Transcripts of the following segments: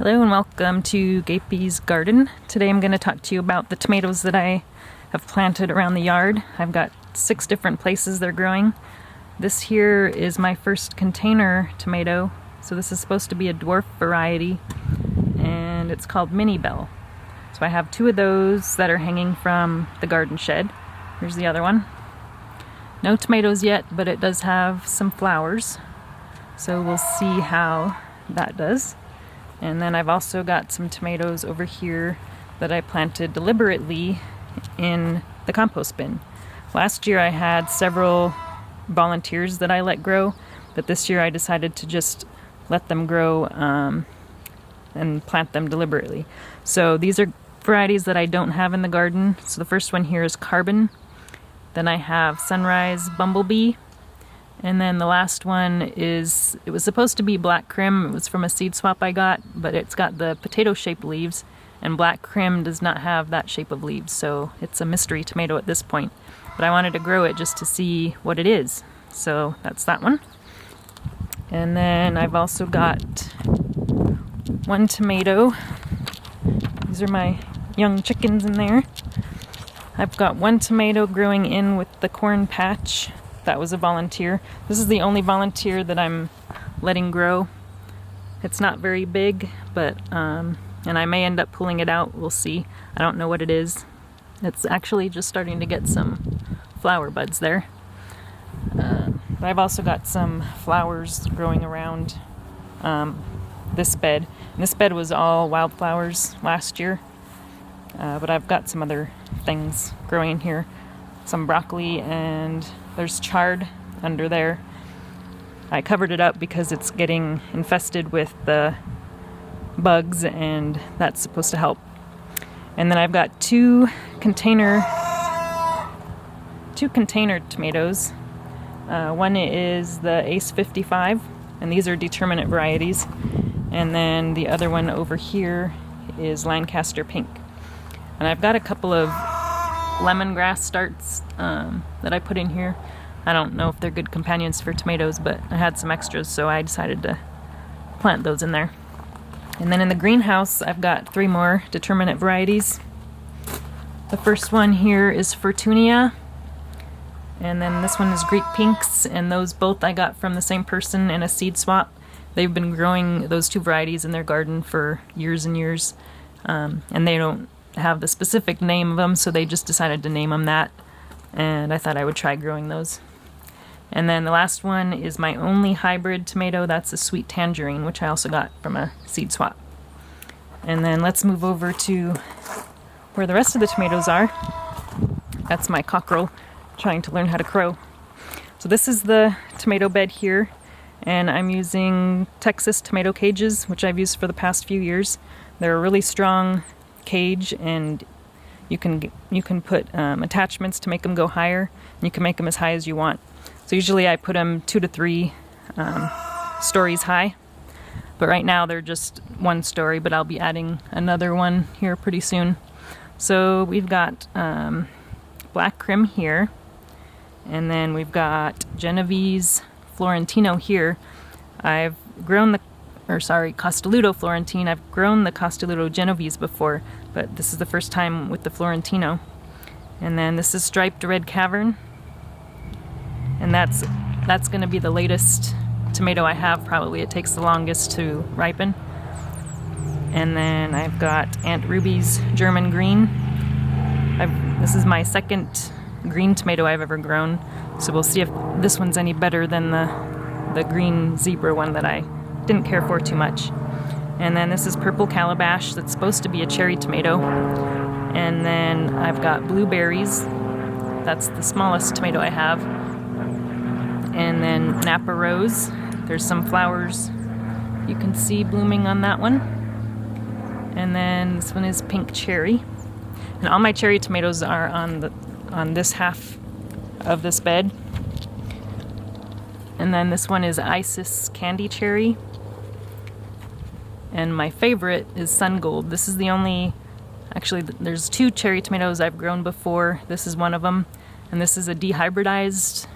Hello and welcome to Gapey's Garden. Today I'm going to talk to you about the tomatoes that I have planted around the yard. I've got 6 different places they're growing. This here is my first container tomato, so this is supposed to be a dwarf variety, and it's called Mini Bell. So I have 2 of those that are hanging from the garden shed. Here's the other one. No tomatoes yet, but it does have some flowers, so we'll see how that does. And then I've also got some tomatoes over here that I planted deliberately in the compost bin. Last year I had several volunteers that I let grow, but this year I decided to just let them grow and plant them deliberately. So these are varieties that I don't have in the garden. So the first one here is Carbon. Then I have Sunrise Bumblebee. And then the last one is, it was supposed to be Black Crim. It was from a seed swap I got, but it's got the potato-shaped leaves, and Black Crim does not have that shape of leaves, so it's a mystery tomato at this point. But I wanted to grow it just to see what it is. So that's that one. And then I've also got 1 tomato. These are my young chickens in there. I've got 1 tomato growing in with the corn patch. That was a volunteer. This is the only volunteer that I'm letting grow. It's not very big, but and I may end up pulling it out. We'll see. I don't know what it is. It's actually just starting to get some flower buds there. But I've also got some flowers growing around this bed. And this bed was all wildflowers last year, but I've got some other things growing in here. Some broccoli, and there's chard under there. I covered it up because it's getting infested with the bugs, and that's supposed to help. And then I've got 2 container tomatoes. One is the Ace 55, and these are determinate varieties. And then the other one over here is Lancaster Pink. And I've got a couple of lemongrass starts that I put in here. I don't know if they're good companions for tomatoes, but I had some extras, so I decided to plant those in there. And then in the greenhouse, I've got 3 more determinate varieties. The first one here is Fortunia, and then this one is Greek Pinks, and those both I got from the same person in a seed swap. They've been growing those 2 varieties in their garden for years and years, and they don't have the specific name of them, so they just decided to name them that, and I thought I would try growing those. And then the last one is my only hybrid tomato. That's a sweet tangerine, which I also got from a seed swap. And then let's move over to where the rest of the tomatoes are. That's my cockerel trying to learn how to crow. So this is the tomato bed here, and I'm using Texas tomato cages, which I've used for the past few years. They're a really strong cage, and you can put attachments to make them go higher, and you can make them as high as you want. So usually I put them 2 to 3 stories high, but right now they're just 1 story, but I'll be adding another one here pretty soon. So we've got Black Crim here, and then we've got Genovese Florentino here. I've grown Costoludo Florentine. I've grown the Costoludo Genovese before, but this is the first time with the Florentino. And then this is Striped Red Cavern, and that's going to be the latest tomato I have. Probably it takes the longest to ripen. And then I've got Aunt Ruby's German Green. This is my 2nd green tomato I've ever grown, so we'll see if this one's any better than the green zebra one that I didn't care for too much. And then this is Purple Calabash, that's supposed to be a cherry tomato. And then I've got Blueberries. That's the smallest tomato I have. And then Napa Rose. There's some flowers you can see blooming on that one. And then this one is Pink Cherry. And all my cherry tomatoes are on this half of this bed. And then this one is Isis Candy Cherry. And my favorite is Sun Gold. This is the only, actually there's 2 cherry tomatoes I've grown before. This is one of them. And this is a dehybridized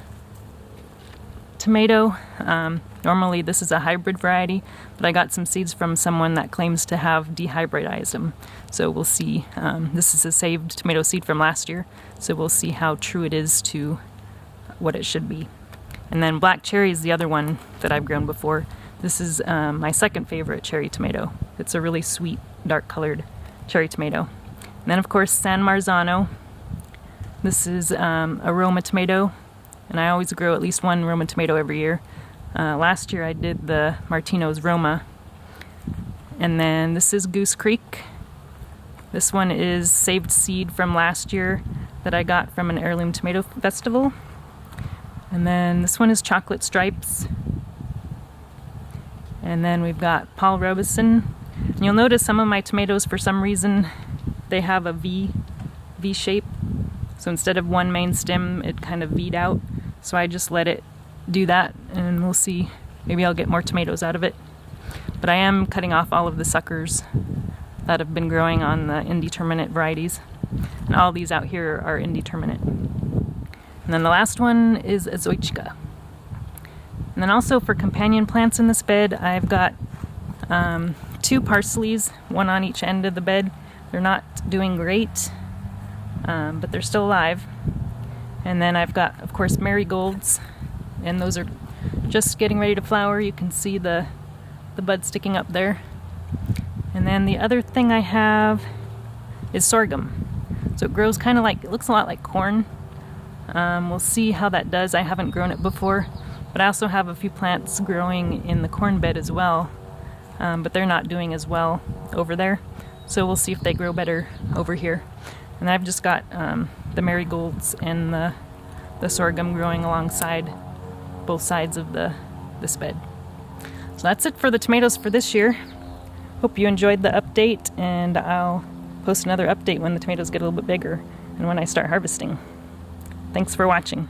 tomato. Normally this is a hybrid variety, but I got some seeds from someone that claims to have dehybridized them. So we'll see. This is a saved tomato seed from last year, so we'll see how true it is to what it should be. And then black cherry is the other one that I've grown before. This is my second favorite cherry tomato. It's a really sweet, dark colored cherry tomato. And then of course San Marzano. This is a Roma tomato, and I always grow at least one Roma tomato every year. Last year I did the Martino's Roma. And then this is Goose Creek. This one is saved seed from last year that I got from an heirloom tomato festival. And then this one is Chocolate Stripes. And then we've got Paul Robeson. And you'll notice some of my tomatoes, for some reason, they have a V shape. So instead of one main stem, it kind of V'd out. So I just let it do that, and we'll see. Maybe I'll get more tomatoes out of it. But I am cutting off all of the suckers that have been growing on the indeterminate varieties. And all these out here are indeterminate. And then the last one is a Zoychka. And then also for companion plants in this bed, I've got 2 parsleys, one on each end of the bed. They're not doing great, but they're still alive. And then I've got, of course, marigolds, and those are just getting ready to flower. You can see the bud sticking up there. And then the other thing I have is sorghum. So it grows kind of like, it looks a lot like corn. We'll see how that does. I haven't grown it before, but I also have a few plants growing in the corn bed as well, but they're not doing as well over there. So we'll see if they grow better over here. And I've just got the marigolds and the sorghum growing alongside both sides of this bed. So that's it for the tomatoes for this year. Hope you enjoyed the update, and I'll post another update when the tomatoes get a little bit bigger and when I start harvesting. Thanks for watching.